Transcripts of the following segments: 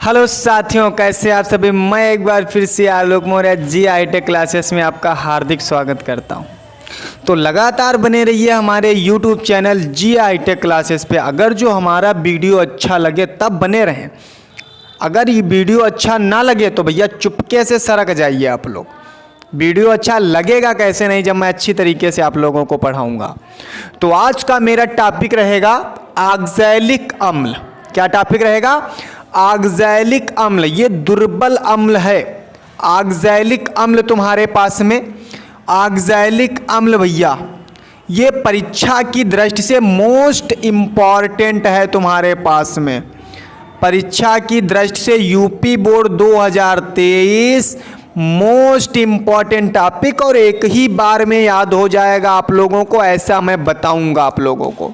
Hello साथियों, कैसे आप सभी। मैं एक बार फिर से आलोक मौर्य GI टेक क्लासेस में आपका हार्दिक स्वागत करता हूं। तो लगातार बने रहिए हमारे YouTube channel GI tech classes पे। अगर जो हमारा वीडियो अच्छा लगे तब बने रहें, अगर ये वीडियो अच्छा ना लगे तो भैया चुपके से सरक जाइए आप लोग। वीडियो अच्छा लगेगा कैसे नहीं जब मैं अच्छी तरीके से आप लोगों को पढ़ाऊँगा। तो आज का मेरा टॉपिक रहेगा ऑक्सैलिक अम्ल। क्या टॉपिक रहेगा? ऑक्सैलिक अम्ल। ये दुर्बल अम्ल है। ऑक्सैलिक अम्ल तुम्हारे पास में, ऑक्सैलिक अम्ल भैया ये परीक्षा की दृष्टि से मोस्ट इम्पॉर्टेंट है तुम्हारे पास में। परीक्षा की दृष्टि से UP board 2023 most important topic, और एक ही बार में याद हो जाएगा आप लोगों को, ऐसा मैं बताऊंगा आप लोगों को।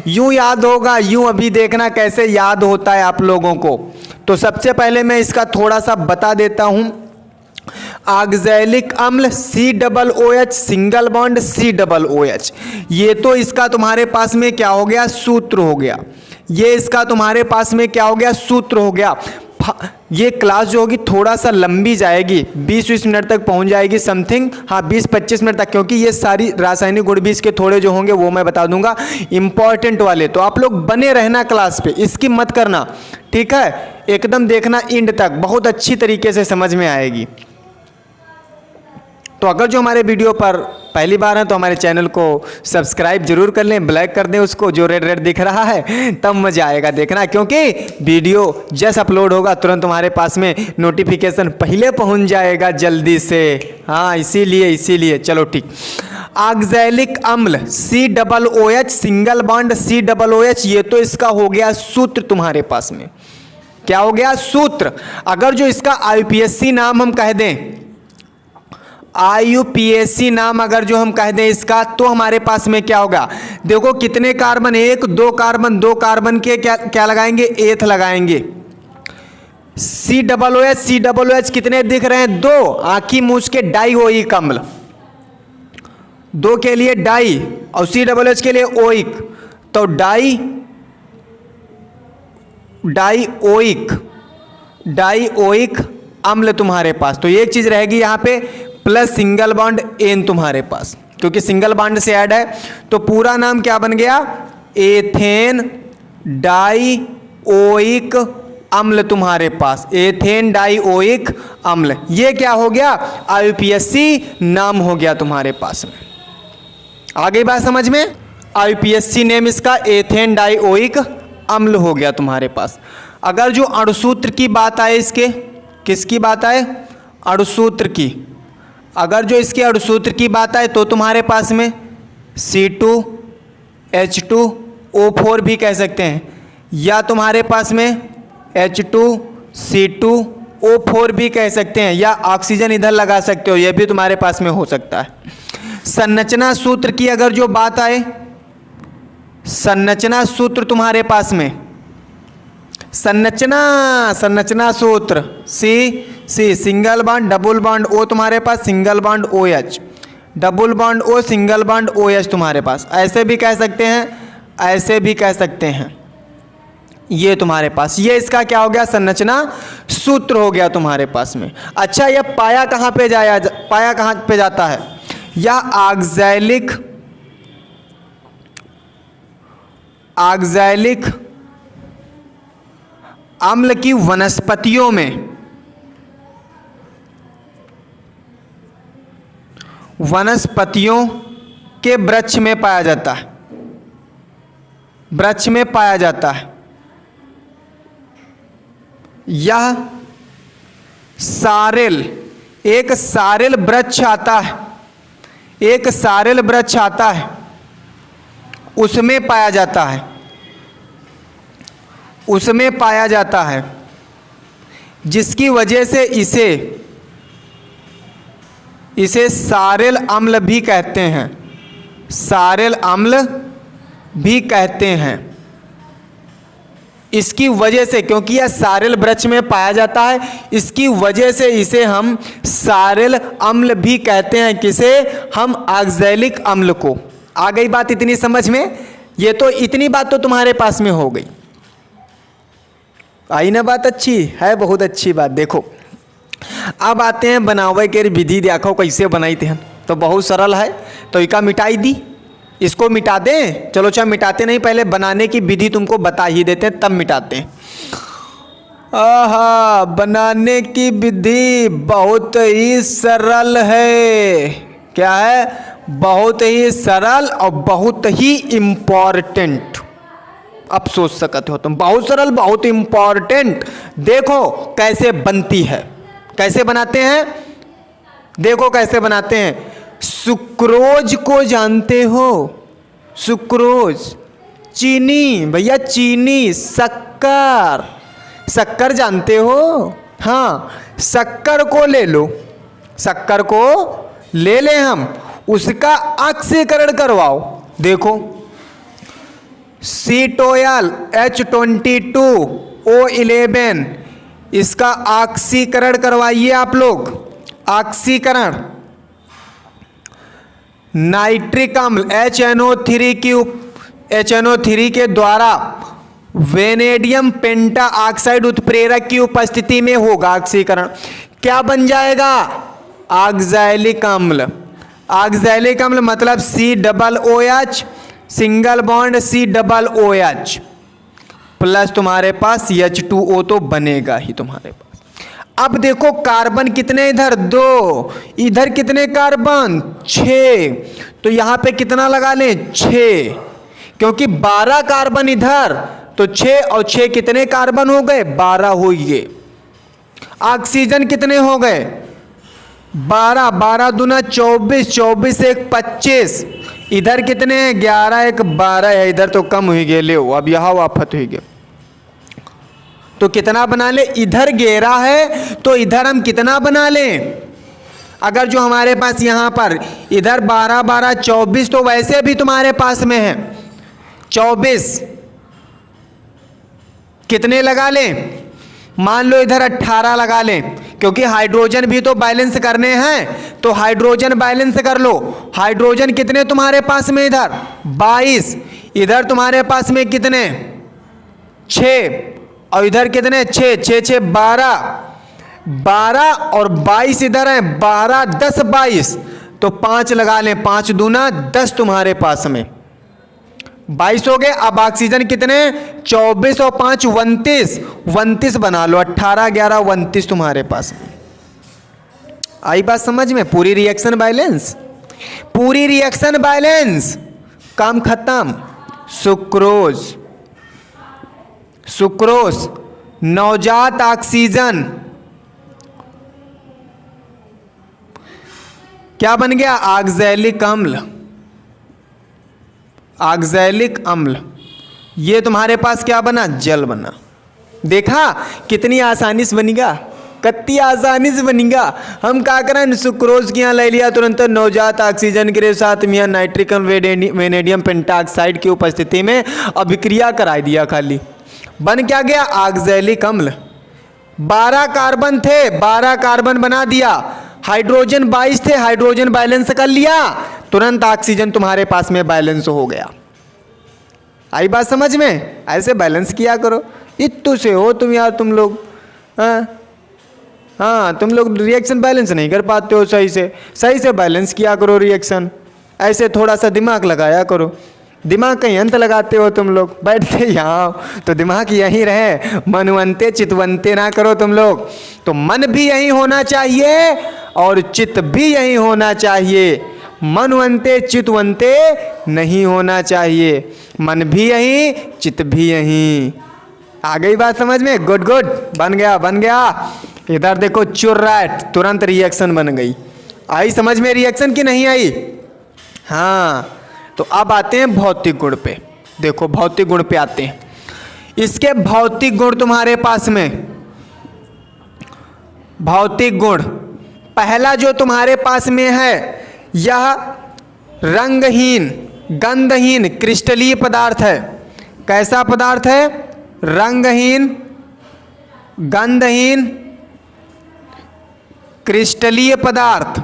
यूं याद होगा, यूं अभी देखना कैसे याद होता है आप लोगों को। तो सबसे पहले मैं इसका थोड़ा सा बता देता हूं। ऑक्सैलिक अम्ल COOH सिंगल बॉन्ड COOH, ये तो इसका तुम्हारे पास में क्या हो गया? सूत्र हो गया। ये इसका तुम्हारे पास में क्या हो गया? सूत्र हो गया। ये क्लास जो होगी थोड़ा सा लंबी जाएगी, 20-20 मिनट तक पहुंच जाएगी समथिंग। हाँ, 20-25 मिनट तक, क्योंकि ये सारी रासायनिक गुण भी इसके थोड़े जो होंगे वो मैं बता दूंगा इंपॉर्टेंट वाले। तो आप लोग बने रहना क्लास पे, इसकी मत करना, ठीक है? एकदम देखना एंड तक, बहुत अच्छी तरीके से समझ में आएगी। तो अगर जो हमारे वीडियो पर पहली बार है तो हमारे चैनल को सब्सक्राइब जरूर कर लें, ब्लैक कर दें उसको, जो रेड रेड दिख रहा है, तब मजा आएगा देखना, क्योंकि वीडियो जैसे अपलोड होगा तुरंत तुम्हारे पास में नोटिफिकेशन पहले पहुंच जाएगा जल्दी से। हाँ, इसीलिए चलो ठीक। ऑक्सैलिक अम्ल COOH सिंगल बॉन्ड COOH, ये तो इसका हो गया सूत्र तुम्हारे पास में। क्या हो गया? सूत्र। अगर जो इसका IUPAC नाम हम कह दें, IUPAC नाम अगर जो हम कह दें इसका, तो हमारे पास में क्या होगा? देखो कितने कार्बन, 1 2 कार्बन, 2 कार्बन के क्या लगाएंगे? एथ लगाएंगे। COOH कितने दिख रहे हैं? 2। आंखी मूछ के डाइओइक अम्ल, 2 के लिए डाई और COOH के लिए ओइक, तो डाइओइक अम्ल तुम्हारे पास। तो एक चीज रहेगी यहाँ पे, प्लस सिंगल बॉन्ड एन तुम्हारे पास, क्योंकि सिंगल बॉन्ड से ऐड है। तो पूरा नाम क्या बन गया? एथेन डाइओइक अम्ल तुम्हारे पास, एथेन डाइओइक अम्ल। ये क्या हो गया? IUPAC नाम हो गया तुम्हारे पास में। आ गई बात समझ में? IUPAC नेम इसका एथेन डाइओइक अम्ल हो गया तुम्हारे पास। अगर जो अणुसूत्र की बात आए, इसके किसकी बात आए? अणुसूत्र की। अगर जो इसके अणुसूत्र की बात आए तो तुम्हारे पास में C2H2O4 भी कह सकते हैं, या तुम्हारे पास में H2C2O4 भी कह सकते हैं, या ऑक्सीजन इधर लगा सकते हो, यह भी तुम्हारे पास में हो सकता है। संरचना सूत्र की अगर जो बात आए, संरचना सूत्र तुम्हारे पास में, संरचना सूत्र C single bond double bond O तुम्हारे पास, single bond OH, double bond O single bond OH तुम्हारे पास। ऐसे भी कह सकते हैं, ऐसे भी कह सकते हैं। ये तुम्हारे पास, ये इसका क्या हो गया? संरचना सूत्र हो गया तुम्हारे पास में। अच्छा, यह पाया कहाँ पे जाता है? यह ऑक्सैलिक अम्ल की वनस्पतियों में, वनस्पतियों के वृक्ष में पाया जाता है, वृक्ष में पाया जाता है। यह सारेल, एक सारेल वृक्ष आता है, एक सारेल वृक्ष आता है, उसमें पाया जाता है, उसमें पाया जाता है, जिसकी वजह से इसे सारेल अम्ल भी कहते हैं, सारेल अम्ल भी कहते हैं। इसकी वजह से, क्योंकि यह सारेल वृक्ष में पाया जाता है, इसकी वजह से इसे हम सारेल अम्ल भी कहते हैं। किसे? हम ऑक्सैलिक अम्ल को। आ गई बात इतनी समझ में? ये तो इतनी बात तो तुम्हारे पास में हो गई। आई ना बात अच्छी है, बहुत अच्छी बात। देखो अब आते हैं बनावे के विधि, देखो कैसे बनाई थे हम। तो बहुत सरल है, तो इका मिटाई दी, इसको मिटा दें। चलो अच्छा मिटाते नहीं, पहले बनाने की विधि तुमको बता ही देते हैं तब मिटाते हैं। आहा, बनाने की विधि बहुत ही सरल है। क्या है? बहुत ही सरल और बहुत ही इम्पॉर्टेंट। अब सोच सकते हो तुम, बहुत सरल बहुत इम्पॉर्टेंट। देखो कैसे बनती है, कैसे बनाते हैं, देखो कैसे बनाते हैं। सुक्रोज को जानते हो? सुक्रोज, चीनी भैया, चीनी, शक्कर, शक्कर जानते हो? हाँ, शक्कर को ले लो, शक्कर को ले लें हम, उसका ऑक्सीकरण करवाओ। देखो सीटोयल H22O11, इसका ऑक्सीकरण करवाइए आप लोग, ऑक्सीकरण। नाइट्रिक अम्ल HNO3 के द्वारा वेनेडियम पेंटा ऑक्साइड उत्प्रेरक की उपस्थिति में होगा ऑक्सीकरण। क्या बन जाएगा? ऑक्सैलिक अम्ल। ऑक्सैलिक अम्ल मतलब COOH single bond COOH plus तुम्हारे पास H2O तो बनेगा ही तुम्हारे पास। अब देखो कार्बन कितने इधर? 2, इधर कितने कार्बन? 6। तो यहां पे कितना लगा लें? 6, क्योंकि 12 कार्बन इधर, तो 6 और 6 कितने कार्बन हो गए? 12 हो गए। ऑक्सीजन कितने हो गए? 12, 12 दूना 24, 24 एक 25, इधर कितने? 11 एक 12 है, इधर तो कम हुई गए। ले अब यहाँ वापस हुई गए, तो कितना बना ले? इधर 11 है तो इधर हम कितना बना लें? अगर जो हमारे पास यहाँ पर इधर 12 12 24, तो वैसे भी तुम्हारे पास में है 24, कितने लगा लें? मान लो इधर 18 लगा लें, क्योंकि हाइड्रोजन भी तो बैलेंस करने हैं, तो हाइड्रोजन बैलेंस कर लो। हाइड्रोजन कितने तुम्हारे पास में? इधर 22, इधर तुम्हारे पास में कितने? 6, और इधर कितने? 6 6 6 12 और 22 इधर है, 12 10 22, तो 5 लगा लें, 5 दूना 10 तुम्हारे पास में 22 हो गए। अब ऑक्सीजन कितने? 24 और 5 29, 29 बना लो, 18 11 29 तुम्हारे पास। आई बात समझ में? पूरी रिएक्शन बैलेंस, पूरी रिएक्शन बैलेंस, काम खत्म। सुक्रोज, सुक्रोज नवजात ऑक्सीजन क्या बन गया? ऑक्सैलिक अम्ल, ऑक्सैलिक अम्ल। ये तुम्हारे पास क्या बना? जल बना। देखा कितनी आसानी से बनेगा, कितनी आसानी से बनेगा। हम क्या करें? सुक्रोज की यहाँ ले लिया, तुरंत नवजात ऑक्सीजन के साथ में नाइट्रिक वेनेडियम पेंटाऑक्साइड की उपस्थिति में अभिक्रिया कराई दिया, खाली बन क्या गया? ऑक्सैलिक अम्ल। 12 कार्बन थे, 12 कार्बन बना दिया। हाइड्रोजन 22 थे, हाइड्रोजन बैलेंस कर लिया, तुरंत ऑक्सीजन तुम्हारे पास में बैलेंस हो गया। आई बात समझ में? ऐसे बैलेंस किया करो। इतने से हो तुम यार, तुम लोग हाँ तुम लोग रिएक्शन बैलेंस नहीं कर पाते हो सही से बैलेंस किया करो रिएक्शन। ऐसे थोड़ा सा दिमाग लगाया करो। दिमाग कहीं अंत लगाते हो तुम लोग, बैठते यहाँ तो दिमाग यहीं रहे, मनवंते चितवंते ना करो तुम लोग। तो मन भी यहीं होना चाहिए और चित्त भी यहीं होना चाहिए, मनवंते चितवंते नहीं होना चाहिए। मन भी यहीं, चित्त भी यहीं। आ गई बात समझ में? गुड गुड, बन गया बन गया। इधर देखो चुर रहा है, तुरंत रिएक्शन बन गई। आई समझ में रिएक्शन की नहीं आई? हाँ, तो अब आते हैं भौतिक गुण पे। देखो भौतिक गुण पे आते हैं। इसके भौतिक गुण तुम्हारे पास में, भौतिक गुण पहला जो तुम्हारे पास में है, यह रंगहीन गंधहीन क्रिस्टलीय पदार्थ है। कैसा पदार्थ है? रंगहीन गंधहीन क्रिस्टलीय पदार्थ।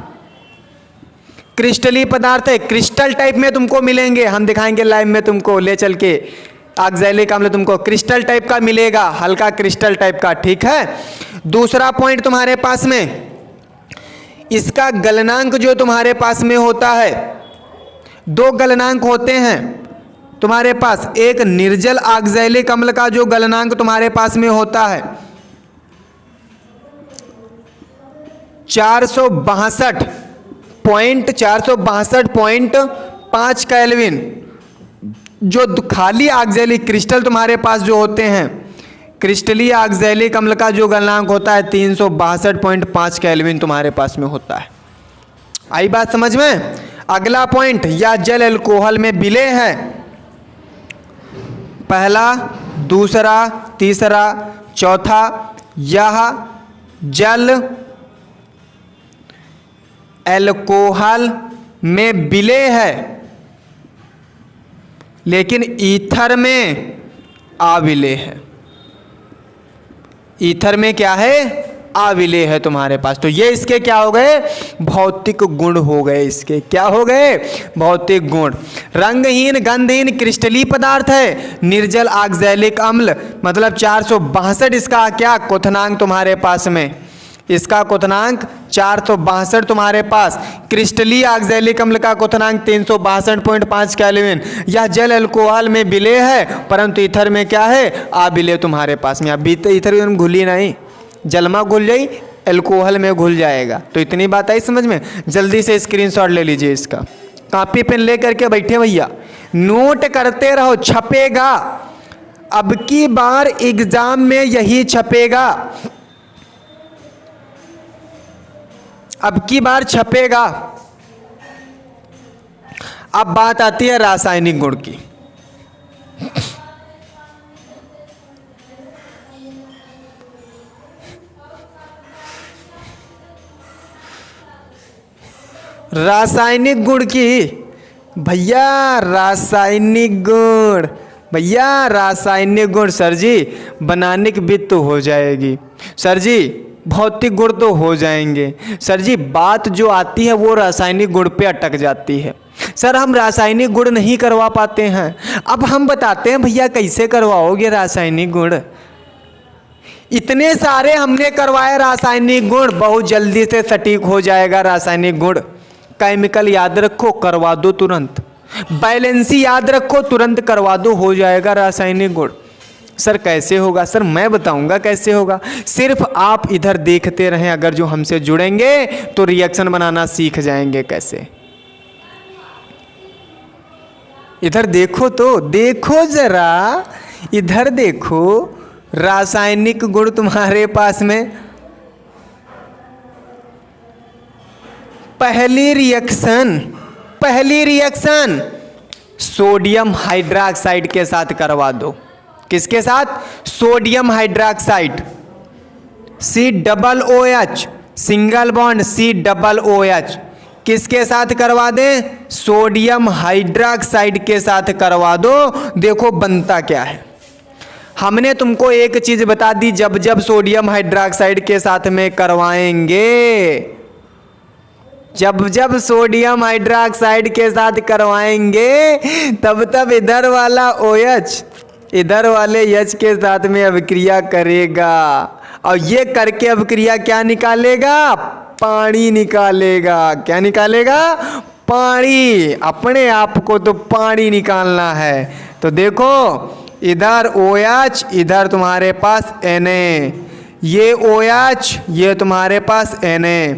क्रिस्टलीय पदार्थ है, क्रिस्टल टाइप में तुमको मिलेंगे, हम दिखाएंगे लाइव में तुमको ले चल के। ऑक्सैलिक अम्ल तुमको क्रिस्टल टाइप का मिलेगा, हल्का क्रिस्टल टाइप का, ठीक है। दूसरा पॉइंट तुम्हारे पास में, इसका गलनांक जो तुम्हारे पास में होता है, दो गलनांक होते हैं तुम्हारे पास। एक निर्जल ऑक्सैलिक अम्ल का जो गलनांक तुम्हारे पास में होता है 462.5 केल्विन, जो खाली ऑक्सैलिक क्रिस्टल तुम्हारे पास जो होते हैं, क्रिस्टलीय ऑक्सैलिक अम्ल का जो गलनांक होता है 362.5 केल्विन तुम्हारे पास में होता है। आई बात समझ में। अगला पॉइंट, यह जल अल्कोहल में विलेय है। पहला, दूसरा, तीसरा, चौथा, यह जल अल्कोहल में विलेय है लेकिन ईथर में अविलेय है। ईथर में क्या है? अविलेय है तुम्हारे पास। तो ये इसके क्या हो गए? भौतिक गुण हो गए। इसके क्या हो गए? भौतिक गुण। रंगहीन गंधहीन क्रिस्टलीय पदार्थ है निर्जल ऑक्सैलिक अम्ल, मतलब 462 इसका क्या क्वथनांक तुम्हारे पास में, इसका क्वथनांक 462 तुम्हारे पास। क्रिस्टलीय ऑक्सैलिक अम्ल का क्वथनांक 362.5 केल्विन। यह जल अल्कोहल में विलेय है परंतु ईथर में क्या है? अविलेय तुम्हारे पास में। अब ईथर में घुली नहीं, जल में घुल जाई, अल्कोहल में घुल जाएगा। तो इतनी बात आई समझ में। जल्दी से स्क्रीनशॉट ले लीजिए इसका, कॉपी पेन ले करके बैठे भैया, नोट करते रहो, छपेगा। अब की बार एग्जाम में यही छपेगा, अब की बार छपेगा। अब बात आती है रासायनिक गुण की। रासायनिक गुण की भैया, रासायनिक गुण भैया, रासायनिक गुण सर जी बनाने की वित्त तो हो जाएगी, सर जी भौतिक गुण तो हो जाएंगे, सर जी बात जो आती है वो रासायनिक गुण पे अटक जाती है। सर हम रासायनिक गुण नहीं करवा पाते हैं। अब हम बताते हैं भैया कैसे करवाओगे रासायनिक गुण। इतने सारे हमने करवाए रासायनिक गुण, बहुत जल्दी से सटीक हो जाएगा रासायनिक गुण। केमिकल याद रखो, करवा दो तुरंत। बैलेंसी याद रखो, तुरंत करवा दो, हो जाएगा रासायनिक गुण। सर कैसे होगा? सर मैं बताऊंगा कैसे होगा। सिर्फ आप इधर देखते रहें, अगर जो हमसे जुड़ेंगे तो रिएक्शन बनाना सीख जाएंगे कैसे। इधर देखो तो, देखो जरा इधर देखो, रासायनिक गुण तुम्हारे पास में पहली रिएक्शन सोडियम हाइड्रोक्साइड के साथ करवा दो। किसके साथ? Sodium hydroxide, COOH, single bond COOH। किसके साथ करवा दें? सोडियम हाइड्रोक्साइड के साथ करवा दो। देखो बनता क्या है। हमने तुमको एक चीज बता दी, जब जब सोडियम हाइड्रोक्साइड के साथ में करवाएंगे, जब जब सोडियम हाइड्रोक्साइड के साथ करवाएंगे तब तब इधर वाला OH इधर वाले H के साथ में अभिक्रिया करेगा, और ये करके अभिक्रिया क्या निकालेगा? पानी निकालेगा। क्या निकालेगा? पानी। अपने आप को तो पानी निकालना है। तो देखो इधर OH, इधर तुम्हारे पास Na, ये OH, ये तुम्हारे पास Na।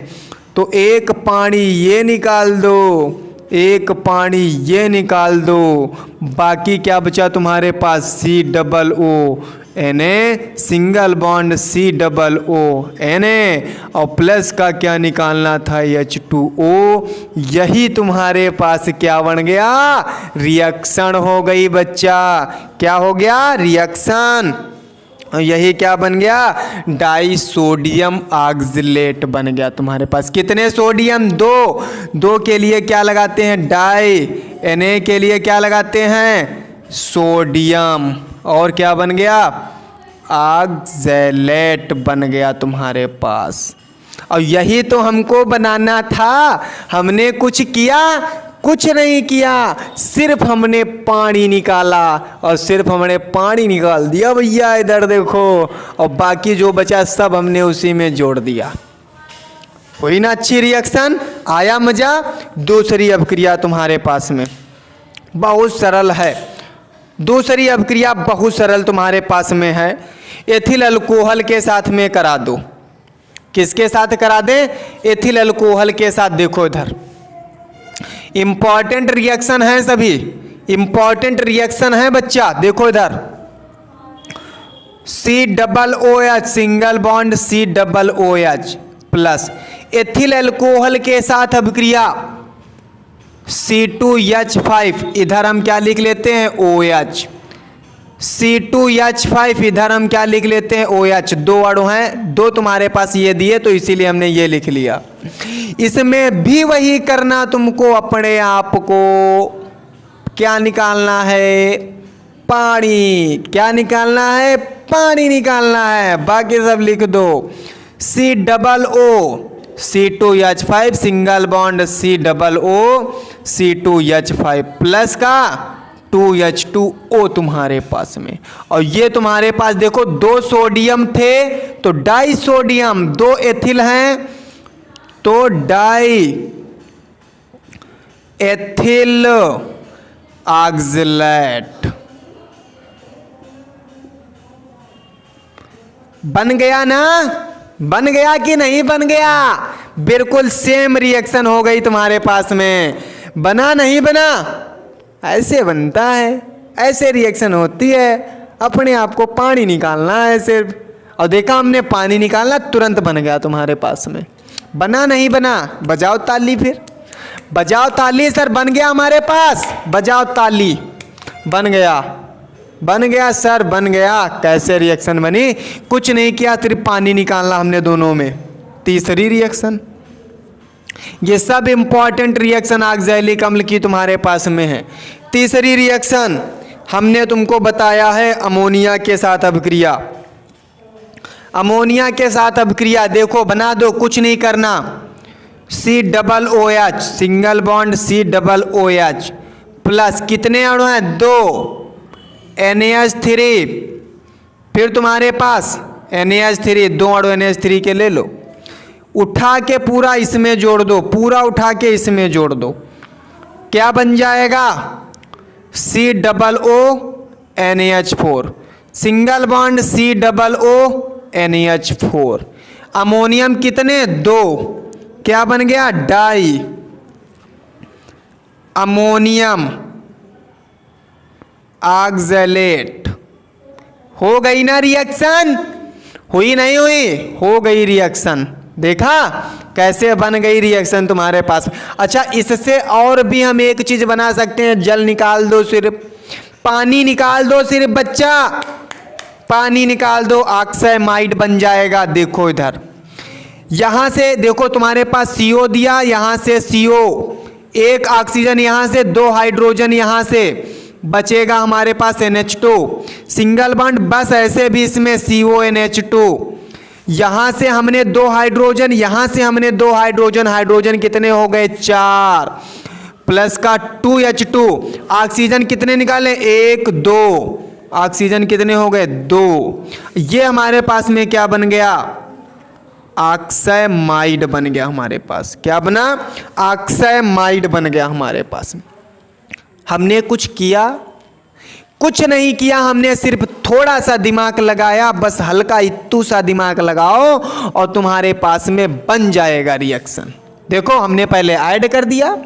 तो एक पानी ये निकाल दो, एक पानी ये निकाल दो, बाकी क्या बचा तुम्हारे पास? COO, Na, single bond COO, Na, और प्लस का क्या निकालना था? H2O। यही तुम्हारे पास क्या बन गया? रिएक्शन हो गई बच्चा। क्या हो गया? रिएक्शन। यही क्या बन गया? डाई सोडियम ऑक्सलेट बन गया तुम्हारे पास। कितने सोडियम? 2। 2 के लिए क्या लगाते हैं? डाई। Na के लिए क्या लगाते हैं? सोडियम। और क्या बन गया? ऑक्सलेट बन गया तुम्हारे पास। और यही तो हमको बनाना था। हमने कुछ किया? कुछ नहीं किया, सिर्फ हमने पानी निकाला और सिर्फ हमने पानी निकाल दिया भैया, इधर देखो, और बाकी जो बचा सब हमने उसी में जोड़ दिया। हुई ना अच्छी रिएक्शन, आया मजा। दूसरी अभिक्रिया तुम्हारे पास में बहुत सरल है, दूसरी अभिक्रिया बहुत सरल तुम्हारे पास में है। एथिल अल्कोहल के साथ में करा दो। किसके साथ करा दें? एथिल अल्कोहल के साथ। देखो इधर इंपॉर्टेंट रिएक्शन है, सभी इंपॉर्टेंट रिएक्शन है बच्चा। देखो इधर COOH single bond COOH plus ethyl alcohol के साथ अभिक्रिया C2H5, इधर हम क्या लिख लेते हैं OH, C2H5 इधर हम क्या लिख लेते हैं OH। दो अणु हैं, दो तुम्हारे पास ये दिए तो इसीलिए हमने ये लिख लिया। इसमें भी वही करना तुमको, अपने आप को क्या निकालना है? पानी। क्या निकालना है? पानी निकालना है। बाकी सब लिख दो। COO C2H5 single bond COO C2H5 plus का 2H2O तुम्हारे पास में। और ये तुम्हारे पास देखो दो सोडियम थे तो डाई सोडियम, दो एथिल हैं तो डाई एथिल ऑक्सलेट। बन गया ना? बन गया कि नहीं बन गया? बिल्कुल सेम रिएक्शन हो गई तुम्हारे पास में। बना नहीं बना? ऐसे बनता है, ऐसे रिएक्शन होती है। अपने आप को पानी निकालना है सिर्फ, और देखा हमने पानी निकालना तुरंत बन गया तुम्हारे पास में। बना नहीं बना? बजाओ ताली, फिर बजाओ ताली। सर बन गया हमारे पास, बजाओ ताली। बन गया, बन गया सर, बन गया। कैसे रिएक्शन बनी? कुछ नहीं किया, सिर्फ पानी निकालना हमने दोनों में। तीसरी रिएक्शन, ये सब इंपॉर्टेंट रिएक्शन ऑक्सैलिक अम्ल की तुम्हारे पास में है। तीसरी रिएक्शन हमने तुमको बताया है अमोनिया के साथ अभिक्रिया। अमोनिया के साथ अभिक्रिया देखो बना दो, कुछ नहीं करना। COOH single bond COOH plus कितने अणु हैं? दो NaH3, फिर तुम्हारे पास NaH3, दो अणु NaH3 के ले लो, उठा के पूरा इसमें जोड़ दो, पूरा उठा के इसमें जोड़ दो। क्या बन जाएगा? COO NaH4 single bond COO NaH4। Ammonium कितने? दो। क्या बन गया? Di ammonium oxalate. हो गई ना रिएक्शन? हुई नहीं हुई? हो गई रिएक्शन। देखा कैसे बन गई रिएक्शन तुम्हारे पास। अच्छा, इससे और भी हम एक चीज बना सकते हैं। जल निकाल दो, सिर्फ पानी निकाल दो, सिर्फ बच्चा पानी निकाल दो, ऑक्सामाइड बन जाएगा। देखो इधर, यहां से देखो तुम्हारे पास CO दिया, यहां से CO, एक ऑक्सीजन यहां से, दो हाइड्रोजन यहां से, बचेगा हमारे पास NH2 सिंगल बॉन्ड। बस ऐसे भी इसमें CONH2, यहां से हमने दो हाइड्रोजन, यहां से हमने दो हाइड्रोजन, हाइड्रोजन कितने हो गए? 4 प्लस का 2H2। ऑक्सीजन कितने निकाले? 1 2, ऑक्सीजन कितने हो गए? 2। ये हमारे पास में क्या बन गया? ऑक्सामाइड बन गया हमारे पास। क्या बना? ऑक्सामाइड बन गया हमारे पास। हमने कुछ किया? कुछ नहीं किया, हमने सिर्फ थोड़ा सा दिमाग लगाया। बस हल्का इत्तू सा दिमाग लगाओ और तुम्हारे पास में बन जाएगा रिएक्शन। देखो हमने पहले ऐड कर दिया,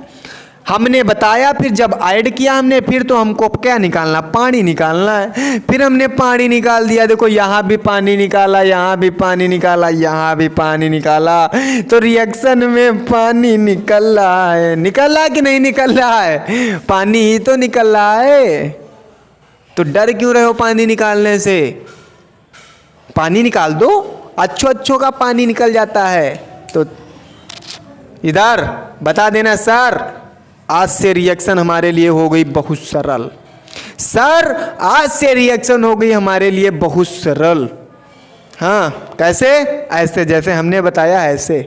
हमने बताया, फिर जब ऐड किया हमने, फिर तो हमको क्या निकालना? पानी निकालना है। फिर हमने पानी निकाल दिया। देखो यहाँ भी पानी निकाला, यहाँ भी पानी निकाला, यहाँ भी पानी निकाला, तो रिएक्शन में पानी निकल रहा है। निकल रहा कि नहीं निकल रहा है? पानी ही तो निकल रहा है। तो डर क्यों रहे हो पानी निकालने से? पानी निकाल दो, अच्छों का पानी निकल जाता है। तो इधर बता देना सर, आज से रिएक्शन हमारे लिए हो गई बहुत सरल। सर आज से रिएक्शन हो गई हमारे लिए बहुत सरल। हाँ कैसे? ऐसे जैसे हमने बताया ऐसे।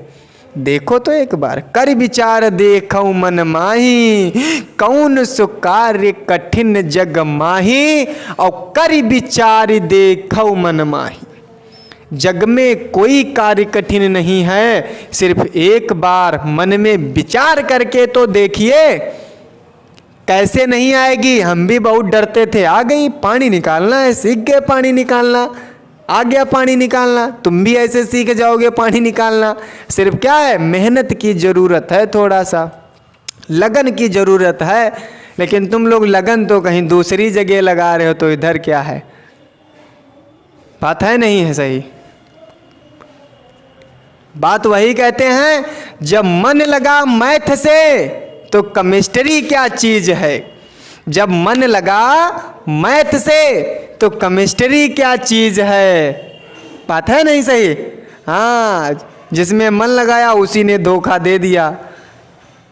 देखो तो एक बार, कर विचार देखऊ मन माही, कौन सो कार्य कठिन जग माही, और कर विचार देखऊ मन माही। जग में कोई कार्य कठिन नहीं है, सिर्फ एक बार मन में विचार करके तो देखिए। कैसे नहीं आएगी? हम भी बहुत डरते थे, आ गई पानी निकालना है, सीख गए पानी निकालना, आ गया पानी निकालना। तुम भी ऐसे सीख जाओगे पानी निकालना। सिर्फ क्या है, मेहनत की ज़रूरत है, थोड़ा सा लगन की ज़रूरत है। लेकिन तुम लोग लगन तो कहीं दूसरी जगह लगा रहे हो, तो इधर क्या है? बात है नहीं है सही? बात वही कहते हैं, जब मन लगा मैथ से तो केमिस्ट्री क्या चीज़ है। जब मन लगा मैथ से तो केमिस्ट्री क्या चीज़ है। बात है नहीं सही? हाँ, जिसमें मन लगाया उसी ने धोखा दे दिया।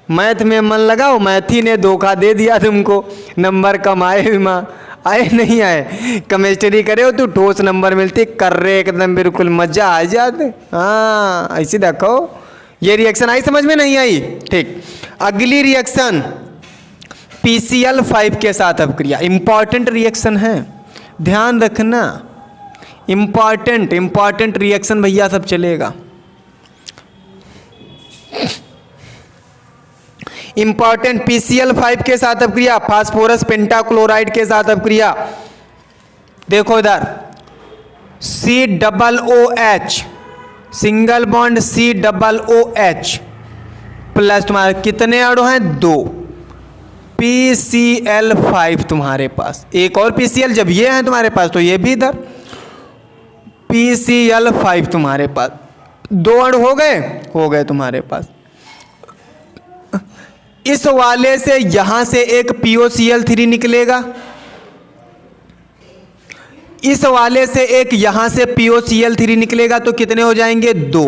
मैथ में मन लगाओ, मैथ ही ने धोखा दे दिया तुमको। नंबर कम आए भी माँ, आए नहीं आए। केमिस्ट्री करे हो तो ठोस नंबर मिलते, कर रहे एकदम बिल्कुल मजा आ जाते। हाँ, ऐसे देखो। ये रिएक्शन आई समझ में? नहीं आई? ठीक। अगली रिएक्शन PCl5 के साथ अपक्रिया। इंपॉर्टेंट रिएक्शन है, ध्यान रखना। इंपॉर्टेंट रिएक्शन भैया सब चलेगा। इंपॉर्टेंट PCl5 के साथ अपक्रिया, फास्फोरस पेंटाक्लोराइड के साथ अपक्रिया। देखो इधर COOH, single bond COOH plus तुम्हारे कितने अणु हैं? 2। PCl5 तुम्हारे पास, एक और PCl, जब ये है तुम्हारे पास तो ये भी इधर PCl5 तुम्हारे पास। 2 अणु हो गए तुम्हारे पास। इस वाले से यहां से एक POCl3 निकलेगा, इस वाले से एक यहां से POCl3 निकलेगा, तो कितने हो जाएंगे? 2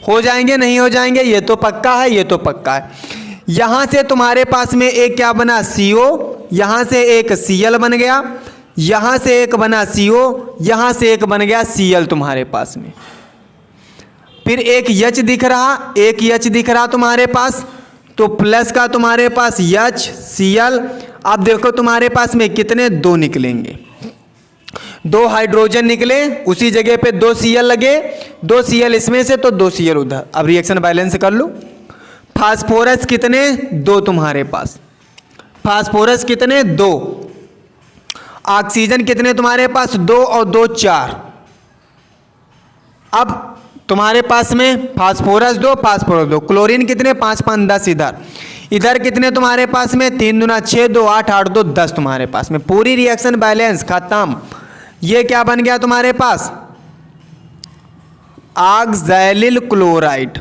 हो जाएंगे। नहीं हो जाएंगे? ये तो पक्का है, ये तो पक्का है। यहां से तुम्हारे पास में एक क्या बना? CO, यहां से एक Cl बन गया, यहां से एक बना CO, यहां से एक बन गया Cl तुम्हारे पास में। फिर एक H दिख रहा, एक H दिख रहा तुम्हारे पास, तो प्लस का तुम्हारे पास H Cl। अब देखो तुम्हारे पास में कितने? 2 निकलेंगे। 2 हाइड्रोजन निकले, उसी जगह पे 2 Cl लगे, 2 Cl इसमें से तो 2 Cl उधर। अब रिएक्शन बैलेंस कर लो। फास्फोरस कितने? 2 तुम्हारे पास। फास्फोरस कितने? 2। ऑक्सीजन कितने तुम्हारे पास? 2 और 2 4। अब तुम्हारे पास में फास्फोरस 2, फास्फोरस 2। क्लोरीन कितने? 5 5 10 इधर। इधर कितने तुम्हारे पास में? 3 दूना 6, 2 8, 8 2 10 तुम्हारे पास में। पूरी रिएक्शन बैलेंस खत्म। ये क्या बन गया तुम्हारे पास? Oxalyl chloride.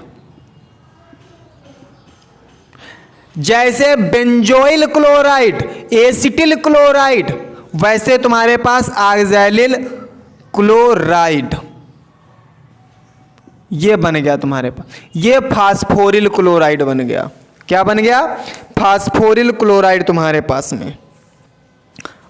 जैसे बेंजोइल क्लोराइड, एसिटिल क्लोराइड, वैसे तुम्हारे पास ऑक्सैलिल क्लोराइड ये बन गया तुम्हारे पास। ये फास्फोरिल क्लोराइड बन गया। क्या बन गया? फास्फोरिल क्लोराइड तुम्हारे पास में।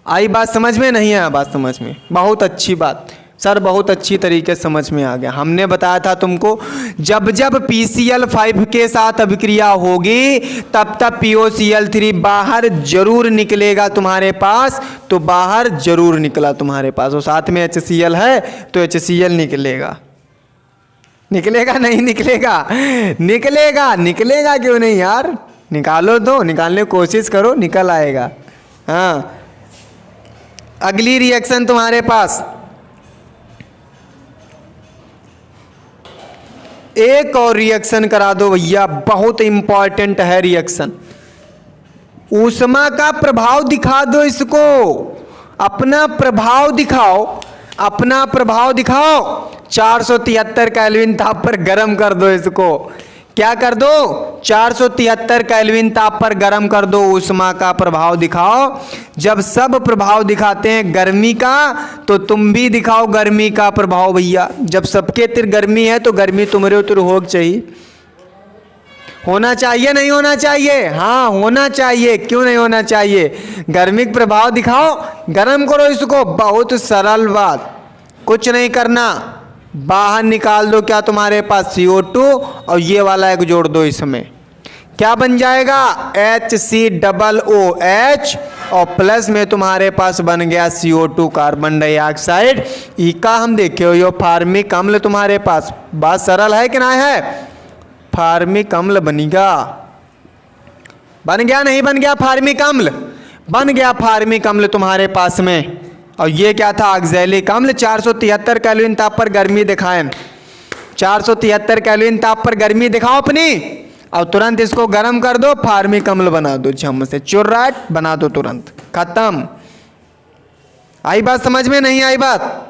आई बात समझ में? नहीं आया बात समझ में? बहुत अच्छी बात सर, बहुत अच्छी तरीके से समझ में आ गया। हमने बताया था तुमको, जब जब PCl5 के साथ अभिक्रिया होगी तब तब POCl3 बाहर जरूर निकलेगा तुम्हारे पास। तो बाहर जरूर निकला तुम्हारे पास, और साथ में HCl है तो HCl निकलेगा। निकलेगा नहीं निकलेगा? निकलेगा। निकलेगा क्यों नहीं यार? निकालो तो, निकालने की कोशिश करो, निकल आएगा। हाँ, अगली रिएक्शन तुम्हारे पास एक और रिएक्शन करा दो भैया, बहुत इंपॉर्टेंट है रिएक्शन। ऊष्मा का प्रभाव दिखा दो इसको, अपना प्रभाव दिखाओ, अपना प्रभाव दिखाओ। 473 केल्विन ताप पर गर्म कर दो इसको। क्या कर दो? 473 केल्विन ताप पर गर्म कर दो। ऊष्मा का प्रभाव दिखाओ। जब सब प्रभाव दिखाते हैं गर्मी का, तो तुम भी दिखाओ गर्मी का प्रभाव भैया। जब सबके तिर गर्मी है तो गर्मी तुम्हारे उतर हो चाहिए, होना चाहिए नहीं होना चाहिए? हाँ होना चाहिए। क्यों नहीं होना चाहिए? गर्मी का प्रभाव दिखाओ, गर्म करो इसको। बहुत सरल बात, कुछ नहीं करना, बाहर निकाल दो क्या तुम्हारे पास? CO2 और ये वाला एक जोड़ दो इसमें, क्या बन जाएगा HCOOH और प्लस में तुम्हारे पास बन गया CO2 कार्बन डाइऑक्साइड। ई का हम देखे हो यो फार्मिक अम्ल तुम्हारे पास, बात सरल है कि ना है, फार्मिक अम्ल बनेगा, बन गया नहीं बन गया फार्मिक अम्ल, बन गया फार्मिक अम्ल तुम्हारे पास में। और ये क्या था ऑक्सैलिक अम्ल, 473 केल्विन ताप पर गर्मी दिखाएं, 473 केल्विन ताप पर गर्मी दिखाओ अपनी और तुरंत इसको गर्म कर दो, फार्मिक अम्ल बना दो, झम से चुर्राट बना दो, तुरंत खत्म। आई बात समझ में, नहीं आई बात?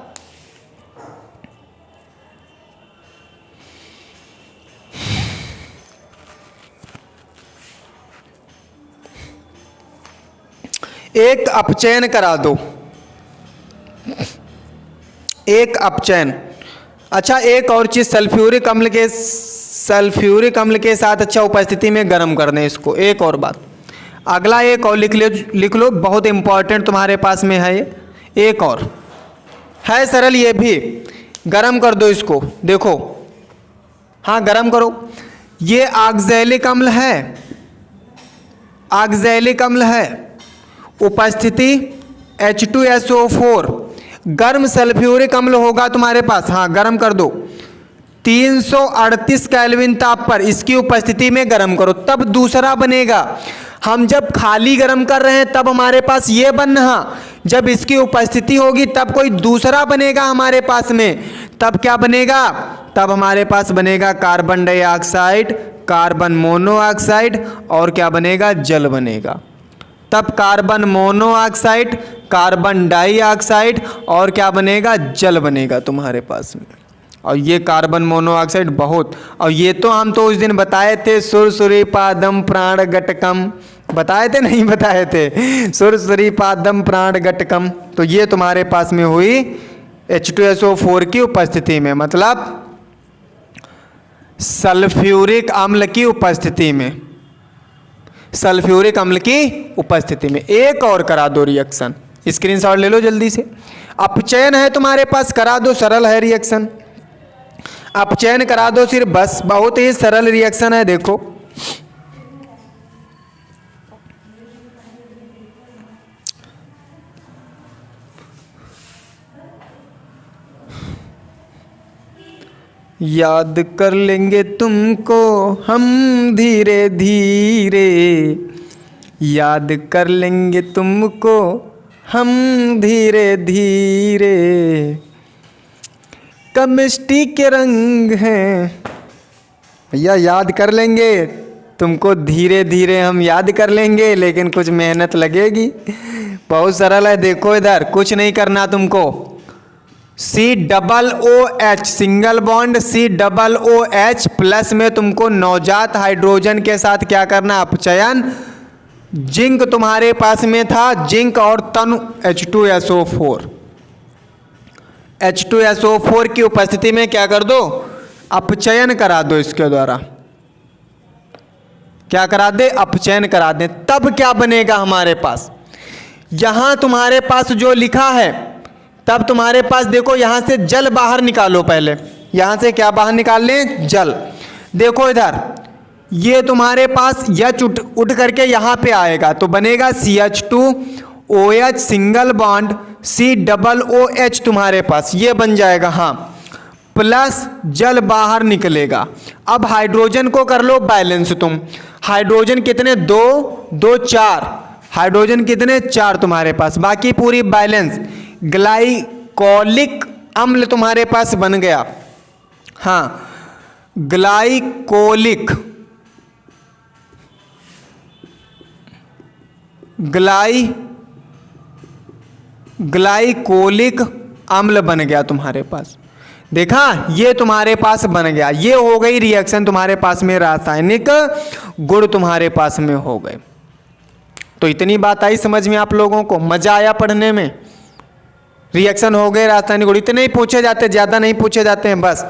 एक अपचयन करा दो, एक अपचयन। अच्छा एक और चीज, सल्फ्यूरिक अम्ल के साथ अच्छा उपस्थिति में गर्म कर दें इसको। एक और बात, अगला एक और लिख लो, बहुत इंपॉर्टेंट तुम्हारे पास में है ये, एक और है सरल, ये भी गर्म कर दो इसको, देखो हाँ गर्म करो। ये ऑक्सैलिक अम्ल है, ऑक्सैलिक अम्ल है, उपस्थिति H2SO4, गर्म सल्फ्यूरिक अम्ल होगा तुम्हारे पास, हाँ गर्म कर दो 338 केल्विन ताप पर, इसकी उपस्थिति में गर्म करो तब दूसरा बनेगा। हम जब खाली गर्म कर रहे हैं तब हमारे पास ये बन रहा, जब इसकी उपस्थिति होगी तब कोई दूसरा बनेगा हमारे पास में, तब क्या बनेगा, तब हमारे पास बनेगा कार्बन डाइऑक्साइड, कार्बन मोनोऑक्साइड और क्या बनेगा, जल बनेगा। तब कार्बन मोनोऑक्साइड, कार्बन डाइऑक्साइड और क्या बनेगा, जल बनेगा तुम्हारे पास में। और ये कार्बन मोनोऑक्साइड बहुत, और ये तो हम तो उस दिन बताए थे, सुरसुरीपादम प्राणगटकम, बताए थे नहीं बताए थे, सुरसुरीपादम प्राणगटकम। तो ये तुम्हारे पास में हुई H2SO4 की उपस्थिति में, मतलब सल्फ्यूरिक अम्ल की उपस्थिति में, सल्फ्यूरिक अम्ल की उपस्थिति में। एक और करा दो रिएक्शन, स्क्रीनशॉट ले लो जल्दी से। अपचयन है तुम्हारे पास, करा दो, सरल है रिएक्शन, अपचयन करा दो सिर्फ बस, बहुत ही सरल रिएक्शन है, देखो याद कर लेंगे तुमको हम धीरे धीरे, याद कर लेंगे तुमको हम धीरे धीरे, केमिस्ट्री के रंग हैं भैया, याद कर लेंगे तुमको धीरे धीरे, हम याद कर लेंगे लेकिन कुछ मेहनत लगेगी। बहुत सरल है, देखो इधर कुछ नहीं करना तुमको, COOH single bond COOH plus में तुमको नवजात हाइड्रोजन के साथ क्या करना, अपचयन। जिंक तुम्हारे पास में था, जिंक और तनु H2SO4, H2SO4 की उपस्थिति में क्या कर दो, अपचयन करा दो, इसके द्वारा क्या करा दे, अपचयन करा दे। तब क्या बनेगा हमारे पास, यहां तुम्हारे पास जो लिखा है, तब तुम्हारे पास देखो यहां से जल बाहर निकालो, पहले यहां से क्या बाहर निकाल लें, जल। देखो इधर ये तुम्हारे पास H उठ करके यहां पे आएगा तो बनेगा CH2OH सिंगल बॉन्ड COOH तुम्हारे पास ये बन जाएगा, हाँ, प्लस जल बाहर निकलेगा। अब हाइड्रोजन को कर लो बैलेंस तुम, हाइड्रोजन कितने, 2 2 4, हाइड्रोजन कितने, 4 तुम्हारे पास, बाकी पूरी बैलेंस। ग्लाइकोलिक अम्ल तुम्हारे पास बन गया, हाँ ग्लाइकोलिक अम्ल बन गया तुम्हारे पास, देखा ये तुम्हारे पास बन गया। ये हो गई रिएक्शन तुम्हारे पास में, रासायनिक गुण तुम्हारे पास में हो गए। तो इतनी बात आई समझ में आप लोगों को, मजा आया पढ़ने में। रिएक्शन हो गए, रासायनिक गुण इतने ही पूछे जाते, ज़्यादा नहीं पूछे जाते हैं, बस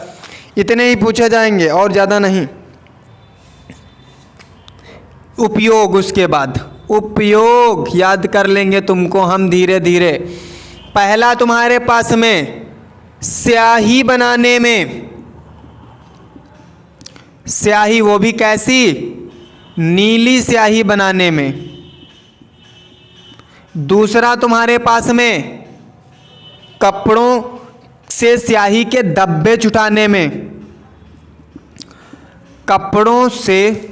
इतने ही पूछे जाएंगे और ज़्यादा नहीं। उपयोग, उसके बाद उपयोग याद कर लेंगे तुमको हम धीरे धीरे। पहला तुम्हारे पास में स्याही बनाने में, स्याही, वो भी कैसी, नीली स्याही बनाने में। दूसरा तुम्हारे पास में कपड़ों से स्याही के धब्बे छुटाने में, कपड़ों से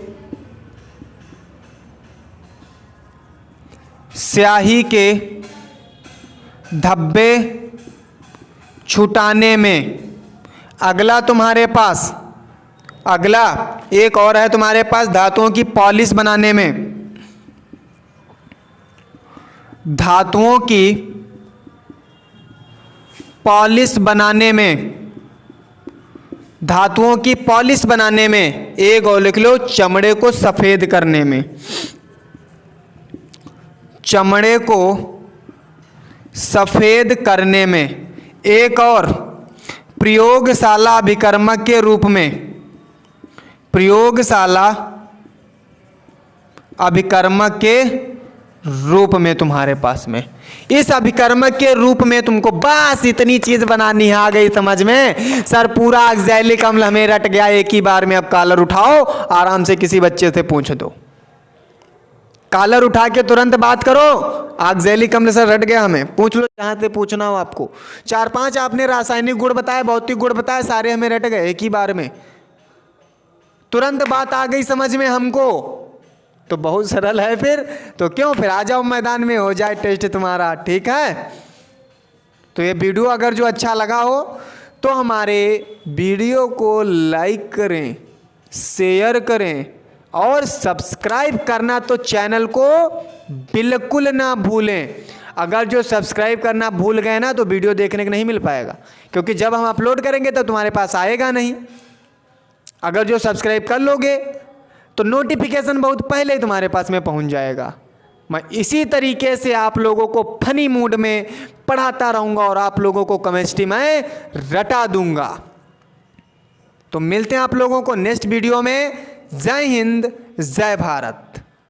स्याही के धब्बे छुटाने में। अगला तुम्हारे पास, अगला एक और है तुम्हारे पास, धातुओं की पॉलिश बनाने में। धातुओं की पॉलिश बनाने में, धातुओं की पॉलिश बनाने में। एक और लिख लो, चमड़े को सफेद करने में। चमड़े को सफेद करने में। एक और, प्रयोगशाला अभिकर्मक के रूप में, प्रयोगशाला अभिकर्मक के रूप में तुम्हारे पास में। इस अभिकर्मक के रूप में तुमको बस इतनी चीज बनानी आ गई समझ में। सर पूरा ऑक्सैलिक अम्ल हमें रट गया एक ही बार में। अब कॉलर उठाओ, आराम से किसी बच्चे से पूछ दो, कॉलर उठा के तुरंत बात करो, ऑक्सैलिक अम्ल सर रट गया हमें, पूछ लो जहां से पूछना हो आपको। 4-5 आपने रासायनिक गुण बताए, भौतिक गुण बताए, सारे हमें रट गए एक ही बार में। तुरंत बात आ गई समझ में हमको, तो बहुत सरल है फिर। तो क्यों, फिर आ जाओ मैदान में, हो जाए टेस्ट तुम्हारा, ठीक है। तो ये वीडियो अगर जो अच्छा लगा हो तो हमारे वीडियो को लाइक करें, शेयर करें और सब्सक्राइब करना तो चैनल को बिल्कुल ना भूलें। अगर जो सब्सक्राइब करना भूल गए ना तो वीडियो देखने को नहीं मिल पाएगा, क्योंकि जब हम अपलोड करेंगे तो तुम्हारे पास आएगा नहीं। अगर जो सब्सक्राइब कर लोगे तो नोटिफिकेशन बहुत पहले ही तुम्हारे पास में पहुंच जाएगा। मैं इसी तरीके से आप लोगों को फनी मूड में पढ़ाता रहूँगा और आप लोगों को केमिस्ट्री में रटा दूंगा। तो मिलते हैं आप लोगों को नेक्स्ट वीडियो में। जय हिंद, जय भारत।